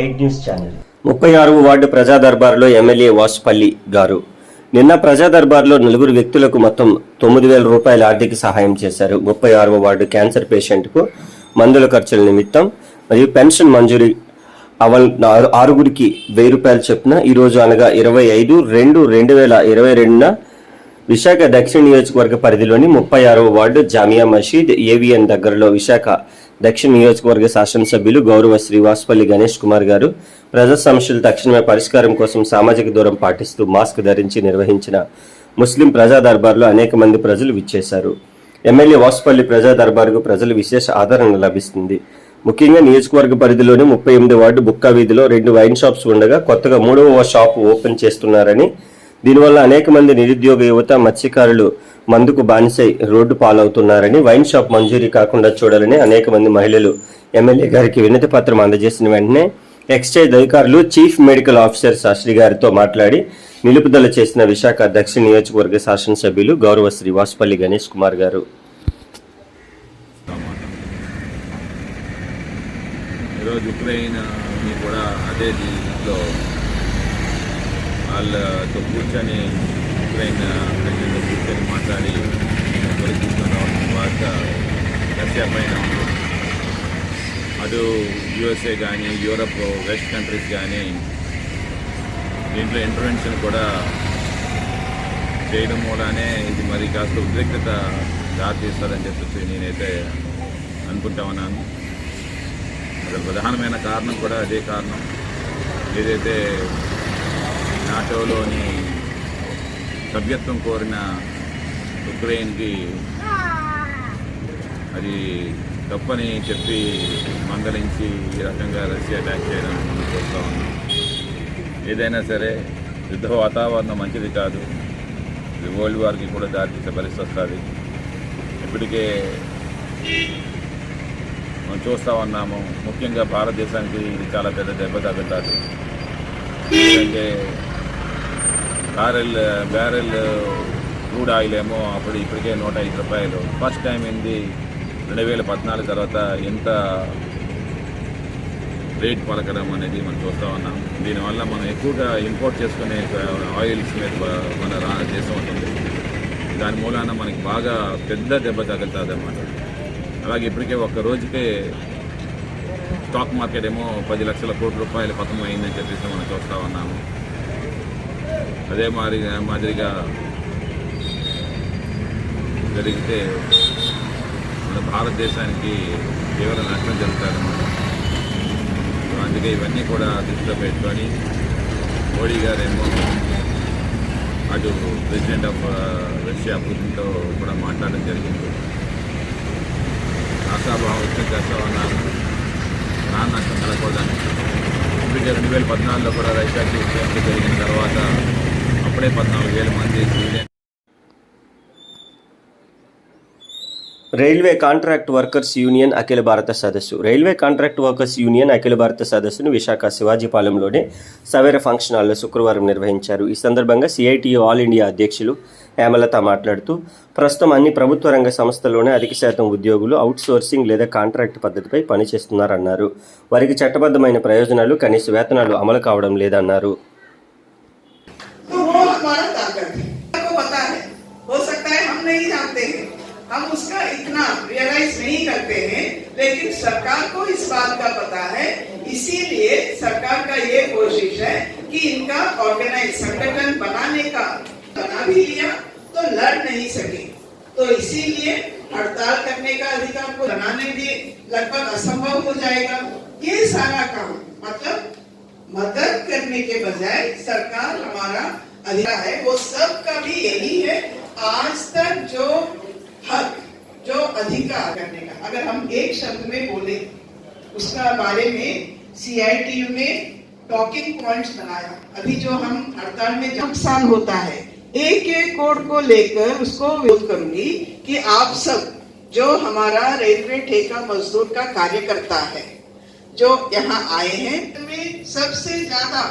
Eight news channel 36వ ward ప్రజా దర్బార్లో MLA Vasupalli గారు నిన్న ప్రజా దర్బార్లో 4 వ్యక్తులకు మొత్తం 9,000 రూపాయల ఆర్థిక సహాయం చేశారు. 36వ వార్డు క్యాన్సర్ పేషెంట్కు మందుల ఖర్చుల నిమిత్తం మరియు పెన్షన్ మంజూరీ ఆరుగురికి 1000 రూపాయలు చొప్పున ఈ రోజు అనగా 25/2/2022న విశాఖ దక్షిణ నియోజకవర్గ పరిధిలోని 36వ వార్డు జామియా మసీద్ ఏవిఎన్ దగ్గరలో విశాఖ దక్షిణ నియోజకవర్గ శాసనసభ్యులు గౌరవ శ్రీ వాసుపల్లి గణేష్ కుమార్ గారు ప్రజా సమస్యల తక్షణమే పరిష్కారం కోసం సామాజిక దూరం పాటిస్తూ మాస్క్ ధరించి నిర్వహించిన ముస్లిం ప్రజా దర్బార్లో అనేక మంది ప్రజలు విచ్చేశారు. ఎమ్మెల్యే వాసుపల్లి ప్రజా దర్బార్కు ప్రజలు విశేష ఆదరణ లభిస్తుంది. ముఖ్యంగా నియోజకవర్గ పరిధిలోని 38వ వార్డు బుక్కా వీధిలో 2 వైన్ షాప్స్ ఉండగా కొత్తగా 3వ షాప్ ఓపెన్ చేస్తున్నారని, దీనివల్ల అనేక మంది నిరుద్యోగ యువత మత్స్యకారులు మందుకు బానిసై రోడ్డు పాలవుతున్నారని, వైన్ షాప్ మంజూరీ కాకుండా చూడాలని అనేక మంది మహిళలు ఎమ్మెల్యే గారికి వినతి పత్రం అందజేసిన వెంటనే ఎక్సైజ్ అధికారులు చీఫ్ మెడికల్ ఆఫీసర్ శాస్త్రి గారితో మాట్లాడి నిలుపుదల చేసిన విశాఖ దక్షిణ నియోజకవర్గ శాసనసభ్యులు గౌరవ శ్రీ వాసుపల్లి గణేష్ కుమార్ గారు. ఈరోజు ఉక్రెయిన్ కూడా అదే దీంట్లో వాళ్ళతో కూర్చొని ఉక్రెయిన్ ప్రజలతో కూర్చొని మాట్లాడి తీసుకుని రావాల్సిన వార్త రష్యా పైన అటు యుఎస్ఏ కానీ యూరప్ వెస్ట్ కంట్రీస్ కానీ దీంట్లో ఇంటర్వెన్షన్ కూడా చేయడం మూలానే ఇది మరి కాస్త ఉద్రిక్తత దారితీస్తుందని చెప్పేసి నేనైతే అనుకుంటా ఉన్నాను. అసలు ప్రధానమైన కారణం కూడా అదే కారణం. ఏదైతే నాటోలోని సభ్యత్వం కోరిన ఉక్రెయిన్కి అది తప్పని చెప్పి మందలించి ఈ రకంగా రష్యా అటాక్ చేయడం మనం చూస్తూ ఉన్నాం. ఏదైనా సరే యుద్ధ వాతావరణం మంచిది కాదు. ఇది వరల్డ్ వార్కి కూడా దారితీసే పరిస్థితి వస్తుంది. ఇప్పటికే మనం చూస్తూ ఉన్నాము. ముఖ్యంగా భారతదేశానికి ఇది చాలా పెద్ద దెబ్బ తగ్గుతుంది. ఎందుకంటే బ్యారెల్ క్రూడ్ ఆయిల్ ఏమో అప్పుడు ఇప్పటికే 105 రూపాయలు. ఫస్ట్ టైం ఏంది 2014 తర్వాత ఎంత రేట్ పలకడం అనేది మనం చూస్తూ ఉన్నాం. దీనివల్ల మనం ఎక్కువగా ఇంపోర్ట్ చేసుకునే ఆయిల్స్ మీద మన దేశం ఉంటుంది. దాని మూలాన మనకి బాగా పెద్ద దెబ్బ తగులుతుంది అన్నమాట. అలాగే ఇప్పటికే ఒక్క రోజుకే స్టాక్ మార్కెట్ ఏమో 10 లక్షల కోట్ల రూపాయలు పతనం అయిందని చెప్పేసి మనం చూస్తూ ఉన్నాము. అదే మాదిరిగా జరిగితే మన భారతదేశానికి తీవ్ర నష్టం జరుగుతుందన్నమాట. అందుకే ఇవన్నీ కూడా దృష్టిలో పెట్టుకొని మోడీ గారేమో అటు ప్రెసిడెంట్ ఆఫ్ రష్యా పుతిన్తో కూడా మాట్లాడడం జరిగింది. ఆశాభావం వచ్చి చేస్తూ ఉన్నాను. ప్రాణ నష్టం కలగకూడదని. ఇప్పటికే 2014లో కూడా రష్యాకి జరిగిన తర్వాత అప్పుడే 14,000 మంది రైల్వే కాంట్రాక్ట్ వర్కర్స్ యూనియన్ అఖిల భారత సదస్సు. రైల్వే కాంట్రాక్ట్ వర్కర్స్ యూనియన్ అఖిల భారత సదస్సును విశాఖ శివాజీపాలెంలోని సవేర ఫంక్షన్ హాల్లో శుక్రవారం నిర్వహించారు. ఈ సందర్భంగా సిఐటియు ఆల్ ఇండియా అధ్యక్షులు హేమలత మాట్లాడుతూ, ప్రస్తుతం అన్ని ప్రభుత్వ రంగ సంస్థల్లోనే అధిక శాతం ఉద్యోగులు అవుట్సోర్సింగ్ లేదా కాంట్రాక్ట్ పద్ధతిపై పనిచేస్తున్నారన్నారు. వారికి చట్టబద్ధమైన ప్రయోజనాలు, కనీస వేతనాలు అమలు కావడం లేదన్నారు. हम उसका इतना रियलाइज नहीं करते हैं, लेकिन सरकार को इस बात का पता है. इसीलिए सरकार का ये कोशिश है कि इनका ऑर्गेनाइज संगठन बनाने का बना भी लिया तो लड़ नहीं सके, तो इसीलिए हड़ताल करने का अधिकार को बनाने भी लगभग असंभव हो जाएगा. ये सारा काम मतलब मदद करने के बजाय सरकार हमारा अधिकार है वो सबका भी यही है. आज तक जो हक, जो अधिकार करने का, अगर हम एक शब्द में बोले उसका बारे में सीआईटीयू ने टॉकिंग पॉइंट्स बनाया. अभी जो हम हड़ताल में नुकसान होता है, एक कोड को लेकर उसको विरोध करूंगी कि आप सब जो हमारा रेलवे ठेका मजदूर का कार्यकर्ता है, जो यहाँ आए हैं, में सबसे ज्यादा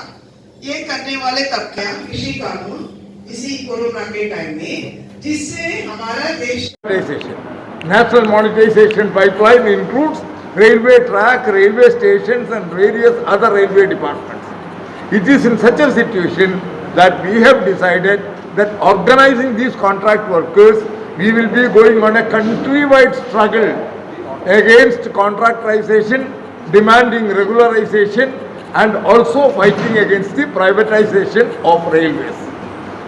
ये करने वाले तबके कृषि कानून इसी कोरोना के टाइम में, जिससे हमारा देश National monetization pipeline includes railway track, railway stations and various other railway departments. It is in such a situation that we have decided that organizing these contract workers, we will be going on a countrywide struggle against contractualization, demanding regularization and also fighting against the privatization of railways.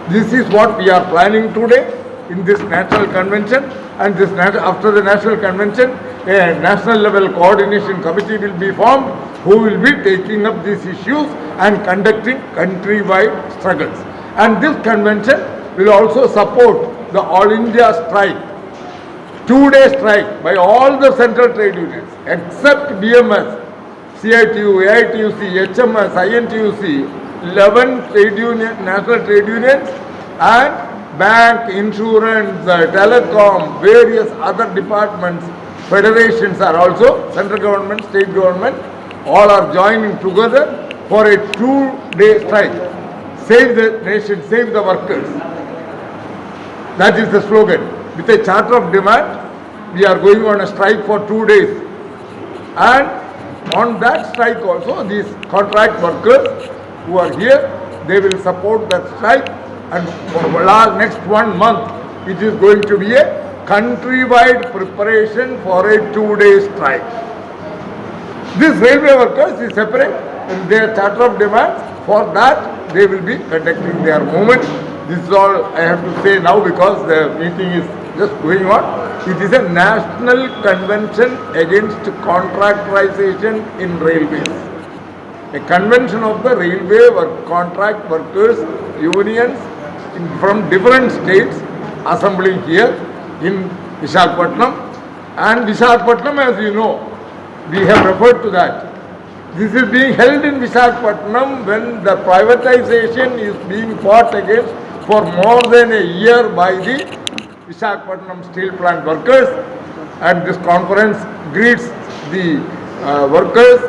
This is what we are planning today in this national convention, and this after the national convention a national level coordination committee will be formed who will be taking up these issues and conducting countrywide struggles. And this convention will also support the All India strike, 2-day strike by all the central trade unions except BMS, CITU, AITUC, HMS, INTUC, 11 trade union, national trade unions and bank, insurance, telecom, various other departments, federations are also, central government, state government, all are joining together for a 2-day strike. Save the nation, save the workers. That is the slogan. With a charter of demand, we are going on a strike for 2 days. And on that strike also, these contract workers who are here, they will support that strike. And for the next 1 month, it is going to be a countrywide preparation for a 2-day strike. This railway workers is separate in their charter of demands. For that, they will be conducting their movement. This is all I have to say now because the meeting is just going on. It is a national convention against contractualization in railways. A convention of the railway contract workers unions from different states assembling here in Visakhapatnam. And Visakhapatnam, as you know, we have referred to that. This is being held in Visakhapatnam when the privatization is being fought against for more than a year by the Visakhapatnam steel plant workers. And this conference greets the workers,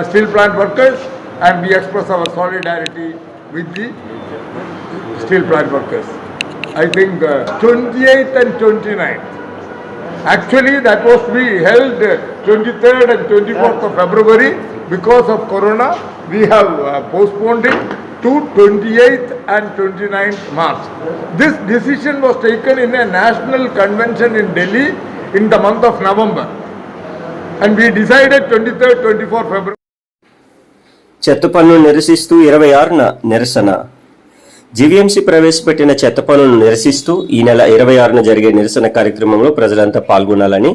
steel plant workers, and we express our solidarity with the steel plant workers. I think 28th and 29th. Actually, that was to be held 23rd and 24th of February. Because of Corona, we have postponed it to 28th and 29th March. This decision was taken in a national convention in Delhi in the month of November. And we decided 23rd, 24th February. చెత్త పన్ను నిరసిస్తూ 26న నిరసన. GVMC ప్రవేశపెట్టిన చెత్త పన్నును నిరసిస్తూ ఈ నెల 26న జరిగే నిరసన కార్యక్రమంలో ప్రజలంతా పాల్గొనాలని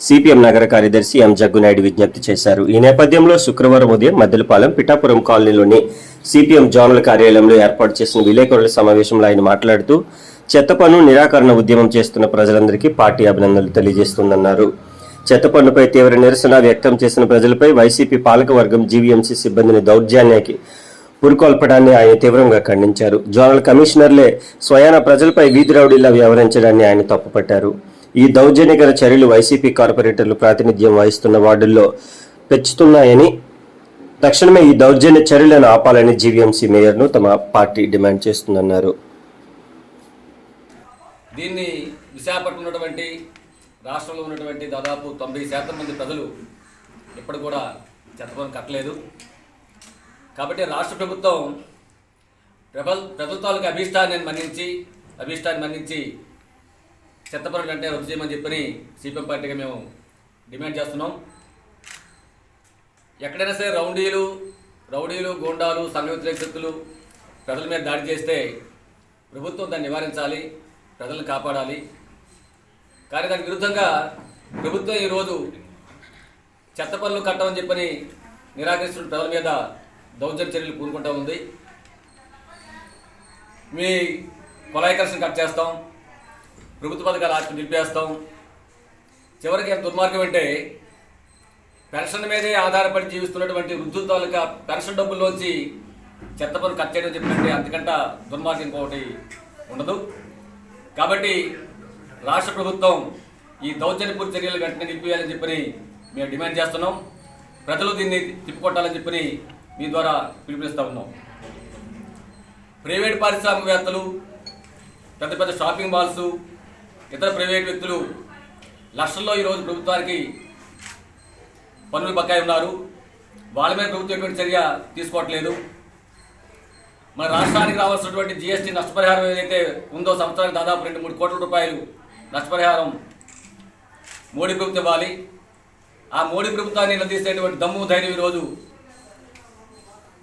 సిపిఎం నగర కార్యదర్శి ఎం జగ్గునాయుడు విజ్ఞప్తి చేశారు. ఈ నేపథ్యంలో శుక్రవారం ఉదయం మద్దెలపాలెం పిఠాపురం కాలనీలోని సిపిఎం జోనల్ కార్యాలయంలో ఏర్పాటు చేసిన విలేకరుల సమావేశంలో ఆయన మాట్లాడుతూ చెత్త పన్ను నిరాకరణ ఉద్యమం చేస్తున్న ప్రజలందరికీ పార్టీ అభినందనలు తెలియజేస్తుందన్నారు. చెత్త పన్నుపై తీవ్ర నిరసన వ్యక్తం చేసిన ప్రజలపై వైసీపీ పాలకవర్గం జీవీఎంసీ సిబ్బందిని దౌర్జన్యానికి పురుకొల్పడాన్ని ఆయన తీవ్రంగా ఖండించారు. జోనల్ కమిషనర్లే స్వయాన ప్రజలపై వీధి రౌడీలా వ్యవహరించడాన్ని ఆయన తప్పుపట్టారు. ఈ దౌర్జన్యకర చర్యలు వైసీపీ కార్పొరేటర్లు ప్రాతినిధ్యం వహిస్తున్న వార్డుల్లో పెంచుతున్నాయని, తక్షణమే ఈ దౌర్జన్య చర్యలను ఆపాలని జీవీఎంసీ మేయర్ను తమ పార్టీ డిమాండ్ చేస్తుందన్నారు. దీన్ని విశాఖపట్నం ఉన్నటువంటి రాష్ట్రంలో ఉన్నటువంటి దాదాపు 90% మంది ప్రజలు ఇప్పుడు కూడా చెత్త పన్ను కట్టలేదు. కాబట్టి రాష్ట్ర ప్రభుత్వం ప్రభుత్వాలకు అభీష్టాన్ని మన్నించి చెత్త పన్నులు అంటే రద్దు చేయమని చెప్పని సిపిఎం పార్టీగా మేము డిమాండ్ చేస్తున్నాం. ఎక్కడైనా సరే రౌడీలు గూండాలు సంఘ వ్యతిరేక శక్తులు ప్రజల మీద దాడి చేస్తే ప్రభుత్వం దాన్ని నివారించాలి, ప్రజలను కాపాడాలి. కానీ దానికి విరుద్ధంగా ప్రభుత్వం ఈరోజు చెత్త పన్నులు కట్టమని చెప్పని నిరాకరిస్తున్న ప్రజల మీద దౌర్జన్య చర్యలు పూనుకుంటూ ఉంది. మీ కొలాయి కనెక్షన్ కట్ చేస్తాం, ప్రభుత్వ పథకాలు ఆస్తి నిలిపేస్తాం. చివరికి ఎంత దుర్మార్గం అంటే పెన్షన్ మీదే ఆధారపడి జీవిస్తున్నటువంటి వృద్ధుల తాలూకా పెన్షన్ డబ్బుల్లోంచి చెత్త పన్ను కట్ చేయడం చెప్పినట్టే అంతకంటే దుర్మార్గం ఇంకొకటి ఉండదు. కాబట్టి రాష్ట్ర ప్రభుత్వం ఈ దౌర్జన్యపూర్తి చర్యలు వెంటనే నిలిపివేయాలని చెప్పని మేము డిమాండ్ చేస్తున్నాం. ప్రజలు దీన్ని తిప్పికొట్టాలని చెప్పని మీ ద్వారా పిలుపునిస్తూ ఉన్నాం. ప్రైవేట్ పారిశ్రామికవేత్తలు, పెద్ద పెద్ద షాపింగ్ మాల్స్, ఇతర ప్రైవేట్ వ్యక్తులు లక్షల్లో ఈరోజు ప్రభుత్వానికి పన్నులు బకాయి ఉన్నారు. వాళ్ళ మీద ప్రభుత్వం ఎటువంటి చర్య తీసుకోవట్లేదు. మన రాష్ట్రానికి రావాల్సినటువంటి జిఎస్టీ నష్టపరిహారం ఏదైతే ఉందో సంవత్సరానికి దాదాపు 2-3 కోట్ల రూపాయలు నష్టపరిహారం మోడీ ప్రభుత్వం ఇవ్వాలి. ఆ మోడీ ప్రభుత్వాన్ని నిలదీసేటువంటి దమ్ము ధైర్యం ఈరోజు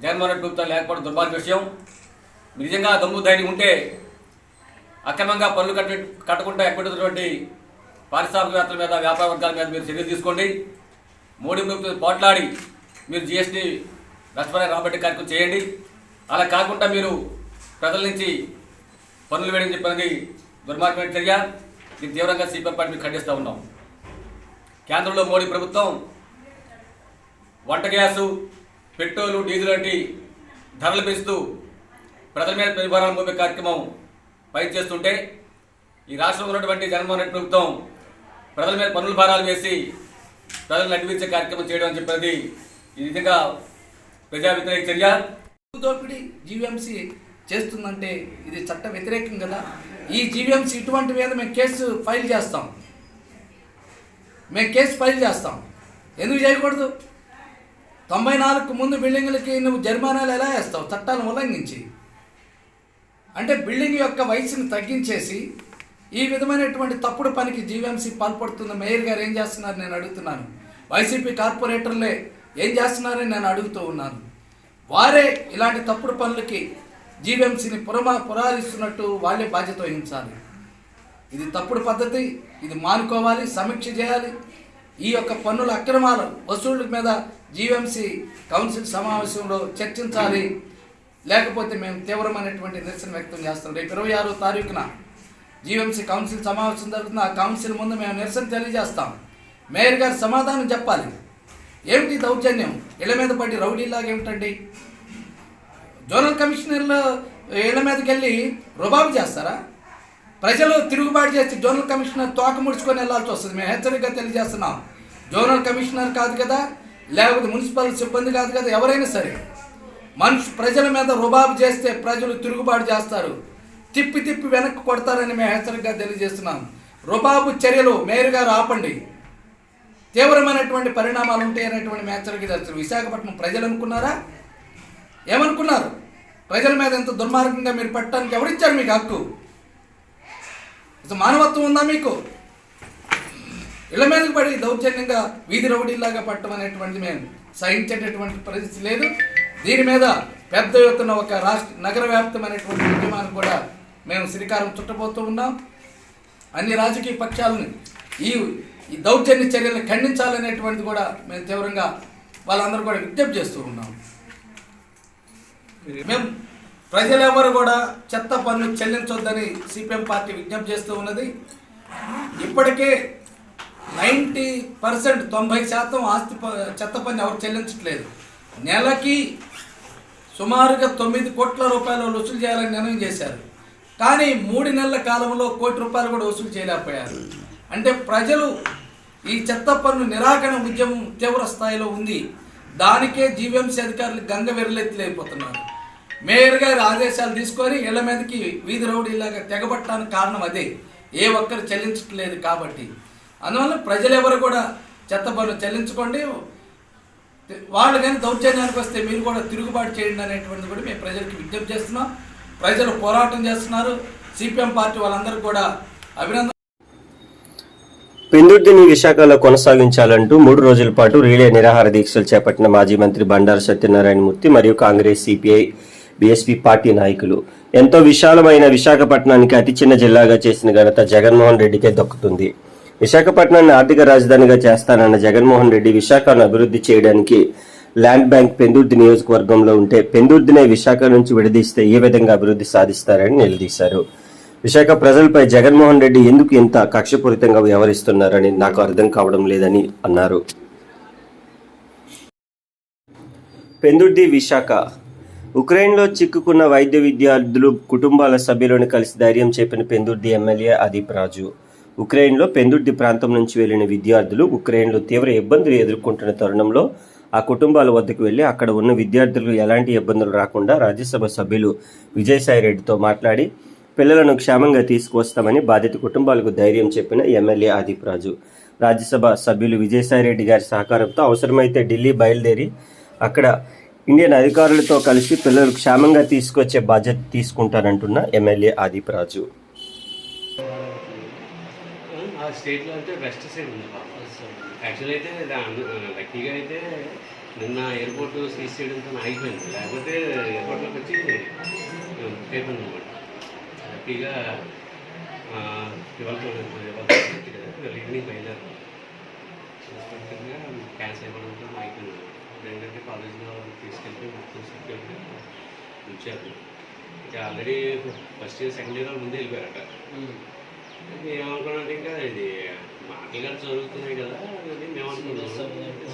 జగన్మోహన్ రెడ్డి ప్రభుత్వం లేకపోవడం దుర్భాగ్య విషయం. నిజంగా దమ్ము ధైర్యం ఉంటే అక్రమంగా పన్నులు కట్టకుండా ఎక్కడున్నటువంటి పారిశ్రామికవేత్తల మీద, వ్యాపార వర్గాల మీద మీరు చర్యలు తీసుకోండి. మోడీ ప్రభుత్వం పోట్లాడి మీరు జిఎస్టీ నష్టపరిహారం రాబట్టే కార్యక్రమం చేయండి. అలా కాకుండా మీరు ప్రజల నుంచి పన్నులు వేయడం చెప్పినది దుర్మార్గమైన చర్య. దీన్ని తీవ్రంగా సిపిఎం పార్టీ ఖండిస్తూ ఉన్నాం. కేంద్రంలో మోడీ ప్రభుత్వం వంట గ్యాసు, పెట్రోలు, డీజిల్ వంటి ధరలు పెంచుతూ ప్రజల మీద పరిభారాలు మోపే కార్యక్రమం చేస్తుంటే ఈ రాష్ట్రంలో ఉన్నటువంటి జగన్మోహన్ రెడ్డి ప్రభుత్వం ప్రజల మీద పన్నుల భారాలు వేసి ప్రజలను నడిపించే కార్యక్రమం చేయడం అని చెప్పినది ఈ విధంగా ప్రజా వ్యతిరేక చర్య. దోపిడీ జీవీఎంసీ చేస్తుందంటే ఇది చట్ట వ్యతిరేకం కదా. ఈ జీవీఎంసీ ఇటువంటి మీద మేము కేసు ఫైల్ చేస్తాం. ఎందుకు చేయకూడదు? 94కు ముందు బిల్డింగులకి నువ్వు జరిమానాలు ఎలా వేస్తావు? చట్టాలను ఉల్లంఘించి. అంటే బిల్డింగ్ యొక్క వయసును తగ్గించేసి ఈ విధమైనటువంటి తప్పుడు పనికి జీవీఎంసీ పాల్పడుతున్న మేయర్ గారు ఏం చేస్తున్నారు నేను అడుగుతున్నాను. వైసీపీ కార్పొరేటర్లే ఏం చేస్తున్నారని నేను అడుగుతూ ఉన్నాను. వారే ఇలాంటి తప్పుడు పనులకి జీవీఎంసీని పురారిస్తున్నట్టు వాళ్ళే బాధ్యత వహించాలి. ఇది తప్పుడు పద్ధతి. ఇది మానుకోవాలి, సమీక్ష చేయాలి. ఈ యొక్క పన్నుల అక్రమాల వసూళ్ల మీద జీవీఎంసీ కౌన్సిల్ సమావేశంలో చర్చించాలి. లేకపోతే మేము తీవ్రమైనటువంటి నిరసన వ్యక్తం చేస్తాం. రేపు 26వ తారీఖున జీవీఎంసీ కౌన్సిల్ సమావేశం జరుగుతుంది. ఆ కౌన్సిల్ ముందు మేము నిరసన తెలియజేస్తాం. మేయర్ గారు సమాధానం చెప్పాలి. ఏమిటి దౌర్జన్యం? ఇళ్ల మీద పడి రౌడీలాగా ఏమిటండి? జోనల్ కమిషనర్లు ఇళ్ల మీదకి వెళ్ళి రుబాబు చేస్తారా? ప్రజలు తిరుగుబాటు చేసి జోనల్ కమిషనర్ తోక ముడుచుకొని వెళ్ళాల్సి వస్తుంది. మేము హెచ్చరికగా తెలియజేస్తున్నాం. జోనల్ కమిషనర్ కాదు కదా, లేకపోతే మున్సిపల్ సిబ్బంది కాదు కదా, ఎవరైనా సరే ప్రజల మీద రుబాబు చేస్తే ప్రజలు తిరుగుబాటు చేస్తారు, తిప్పి వెనక్కి కొడతారని మేము హెచ్చరికగా తెలియజేస్తున్నాం. రుబాబు చర్యలు మేయర్ గారు ఆపండి. తీవ్రమైనటువంటి పరిణామాలు ఉంటాయనేటువంటి మేము హెచ్చరిక చేస్తారు. విశాఖపట్నం ప్రజలు అనుకున్నారా? ఏమనుకున్నారు? ప్రజల మీద ఎంత దుర్మార్గంగా మీరు పెట్టడానికి ఎవరిచ్చారు మీకు హక్కు? మానవత్వం ఉందా మీకు? ఇళ్ల మీదకి పడి దౌర్జన్యంగా వీధి రౌడీలాగా పట్టడం అనేటువంటిది మేము సహించేటటువంటి పరిస్థితి లేదు. దీని మీద పెద్ద ఎత్తున ఒక నగర వ్యాప్తమైనటువంటి ఉద్యమాన్ని కూడా మేము శ్రీకారం చుట్టబోతూ ఉన్నాం. అన్ని రాజకీయ పక్షాలను ఈ దౌర్జన్య చర్యలను ఖండించాలనేటువంటిది కూడా మేము తీవ్రంగా వాళ్ళందరూ కూడా విజ్ఞప్తి చేస్తూ ఉన్నాం. మేము ప్రజలెవరు కూడా చెత్త పన్ను చెల్లించొద్దని సిపిఎం పార్టీ విజ్ఞప్తి చేస్తూ ఉన్నది. ఇప్పటికే 90% 90% ఆస్తి చెత్త పన్ను ఎవరు చెల్లించట్లేదు. నెలకి సుమారుగా 9 కోట్ల రూపాయలు వసూలు చేయాలని నిర్ణయం చేశారు. కానీ 3 నెలల కాలంలో 1 కోటి రూపాయలు కూడా వసూలు చేయలేకపోయారు. అంటే ప్రజలు ఈ చెత్త పన్ను నిరాకరణ ఉద్యమం తీవ్ర స్థాయిలో ఉంది. దానికే జీవీఎంసీ అధికారులు గంగ వెర్రెత్తిలేకపోతున్నారు. మేయర్ గారి ఆదేశాలు తీసుకొని ఇళ్ల మీదకి వీధి రౌడీలాగా తెగబట్టడానికి కారణం అదే. ఏ ఒక్కరు చెల్లించట్లేదు కాబట్టి. అందువల్ల ప్రజలెవరు కూడా చెత్త పన్ను చెల్లించుకోండి. వాళ్ళు కానీ దౌర్జన్యానికి వస్తే మీరు కూడా తిరుగుబాటు చేయండి అనేటువంటిది కూడా మేము ప్రజలకు విజ్ఞప్తి చేస్తున్నాం. ప్రజలు పోరాటం చేస్తున్నారు. సిపిఎం పార్టీ వాళ్ళందరూ కూడా అభినందన. పెందుర్తిని విశాఖలో కొనసాగించాలంటూ 3 రోజుల పాటు రిలే నిరాహార దీక్షలు చేపట్టిన మాజీ మంత్రి బండారు సత్యనారాయణమూర్తి మరియు కాంగ్రెస్, సిపిఐ, బీఎస్పీ పార్టీ నాయకులు. ఎంతో విశాలమైన విశాఖపట్నానికి అతి చిన్న జిల్లాగా చేసిన ఘనత జగన్మోహన్ రెడ్డికే దక్కుతుంది. విశాఖపట్నాన్ని ఆర్థిక రాజధానిగా చేస్తానన్న జగన్మోహన్ రెడ్డి విశాఖను అభివృద్ధి చేయడానికి ల్యాండ్ బ్యాంక్ పెందుర్తి నియోజకవర్గంలో ఉంటే పెందుర్తినే విశాఖ నుంచి విడదీస్తే ఏ విధంగా అభివృద్ధి సాధిస్తారని నిలదీశారు. విశాఖ ప్రజలపై జగన్మోహన్ రెడ్డి ఎందుకు ఇంత కక్షపూరితంగా వ్యవహరిస్తున్నారని నాకు అర్థం కావడం లేదని అన్నారు. పెందుర్తి విశాఖ. ఉక్రెయిన్లో చిక్కుకున్న వైద్య విద్యార్థులు కుటుంబాల సభ్యులను కలిసి ధైర్యం చెప్పిన పెందుర్తి ఎమ్మెల్యే అదీప్ రాజు. ఉక్రెయిన్లో పెందుర్తి ప్రాంతం నుంచి వెళ్లిన విద్యార్థులు ఉక్రెయిన్లో తీవ్ర ఇబ్బందులు ఎదుర్కొంటున్న తరుణంలో ఆ కుటుంబాల వద్దకు వెళ్లి అక్కడ ఉన్న విద్యార్థులకు ఎలాంటి ఇబ్బందులు రాకుండా రాజ్యసభ సభ్యులు విజయసాయిరెడ్డితో మాట్లాడి పిల్లలను క్షేమంగా తీసుకువస్తామని బాధిత కుటుంబాలకు ధైర్యం చెప్పిన ఎమ్మెల్యే అదీప్ రాజు. రాజ్యసభ సభ్యులు విజయసాయిరెడ్డి గారి సహకారంతో అవసరమైతే ఢిల్లీ బయలుదేరి అక్కడ ఇండియన్ అధికారులతో కలిసి పిల్లలు క్షేమంగా తీసుకొచ్చే బాధ్యత తీసుకుంటారంటున్న ఎమ్మెల్యే ఆదిప్ రాజు. ఆ స్టేట్లో అంటే వెస్ట్ సైడ్ ఉంది యాక్చువల్ అయితే లక్కీగా అయితే నిన్న ఎయిర్పోర్ట్ సీజ్ చేయడంతో ఆగిపోయింది, లేకపోతే ఎయిర్పోర్ట్లోకి వచ్చి అయిపోయింది అనమాట. లక్కీగా ఇవాళ ఈవినింగ్ బయలుదేరు క్యాన్సిల్ అయిపోవడంతో ఆగిపోయింది. ఏంటంటే కాలేజ్లో తీసుకెళ్ళి మొత్తం ఉంచారు. ఇంకా already first year second year ముందే వెళ్ళిపోయారట. మేమనుకున్నాం ఇంకా ఇది మాటలు గారు జరుగుతున్నాయి కదా అని మేము అనుకున్నాం.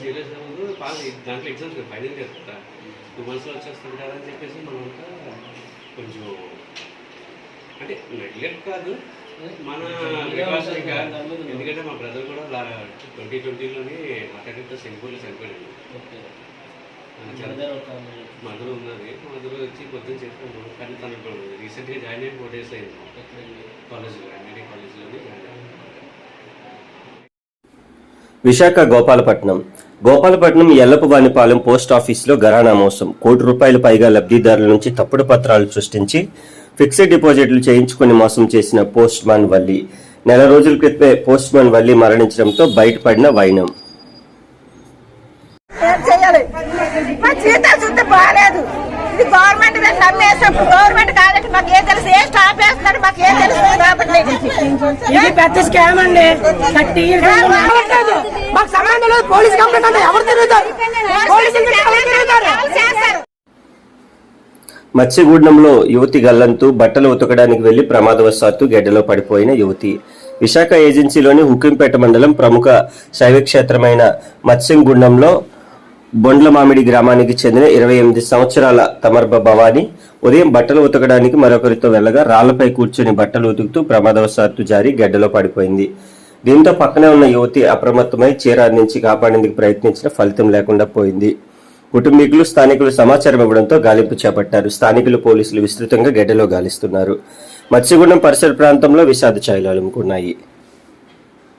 సీరియస్ అవ్వదు పాస్ దాంట్లో ఎగ్జామ్స్ ఫైనల్ చేస్తా 2 monthsలో వచ్చేస్తుంది కదా అని చెప్పేసి మనంతా కొంచెం అంటే నెగ్లెక్ట్ కాదు మన ప్రికాషన్. ఇంకా ఎందుకంటే మా బ్రదర్ కూడా 2020లోని అటెండెంట్ సింగపూర్లో చనిపోయాడు. మధుర ఉన్నది, మధుర వచ్చి పొద్దున్న చేస్తాను. కానీ తనకు రీసెంట్గా జాయిన్ అయ్యి 4 days అయింది కాలేజ్లో, ఎంబీడీ కాలేజ్లోని జాయిన్ అయ్యింది. విశాఖ గోపాలపట్నం ఎల్లపవానిపాలెం పోస్ట్ ఆఫీసులో ఘరానా మోసం. ₹1 కోటి పైగా లబ్ధిదారుల నుంచి తప్పుడు పత్రాలు సృష్టించి ఫిక్స్డ్ డిపాజిట్లు చేయించుకుని మోసం చేసిన పోస్ట్ మ్యాన్ వల్లి. నెల రోజుల క్రితమే పోస్ట్ మ్యాన్ వల్లి మరణించడంతో బయటపడిన వైనం. మా జీతాలు చూస్తే బాగాలేదు. ఇది గవర్నమెంట్ నమ్మేసినప్పుడు గవర్నమెంట్ కాదంటే మాకు ఏం తెలుసు, ఏ స్టాప్ వేస్తున్నారు మాకు ఏం తెలుసు. ఇది పెద్ద స్కామ్ అండి. మాకు సంబంధం లేదు. పోలీస్ కంప్లైంట్ అంటే ఎవరు తిరుగుతారు? మత్స్యగూడెంలో యువతి గల్లంతు. బట్టలు ఉతకడానికి వెళ్లి ప్రమాదవశాత్తు గెడ్డలో పడిపోయిన యువతి. విశాఖ ఏజెన్సీలోని హుకింపేట మండలం ప్రముఖ శైవక్షేత్రమైన మత్స్యగూడెంలో బొండ్లమామిడి గ్రామానికి చెందిన 28 సంవత్సరాల తమర్బ భవాని ఉదయం బట్టలు ఉతకడానికి మరొకరితో వెళ్లగా రాళ్లపై కూర్చుని బట్టలు ఉతుకుతూ ప్రమాదవశాత్తు జారి గడ్డలో పడిపోయింది. దీంతో పక్కనే ఉన్న యువతి అప్రమత్తమై చీర అందించి కాపాడేందుకు ప్రయత్నించిన ఫలితం లేకుండా పోయింది. కుటుంబీకులు, స్థానికులు సమాచారం ఇవ్వడంతో గాలింపు చేపట్టారు. స్థానికులు, పోలీసులు విస్తృతంగా గడ్డలో గాలిస్తున్నారు. మత్స్యగూడెం పరిసర ప్రాంతంలో విషాద ఛాయలు అలుముకున్నాయి.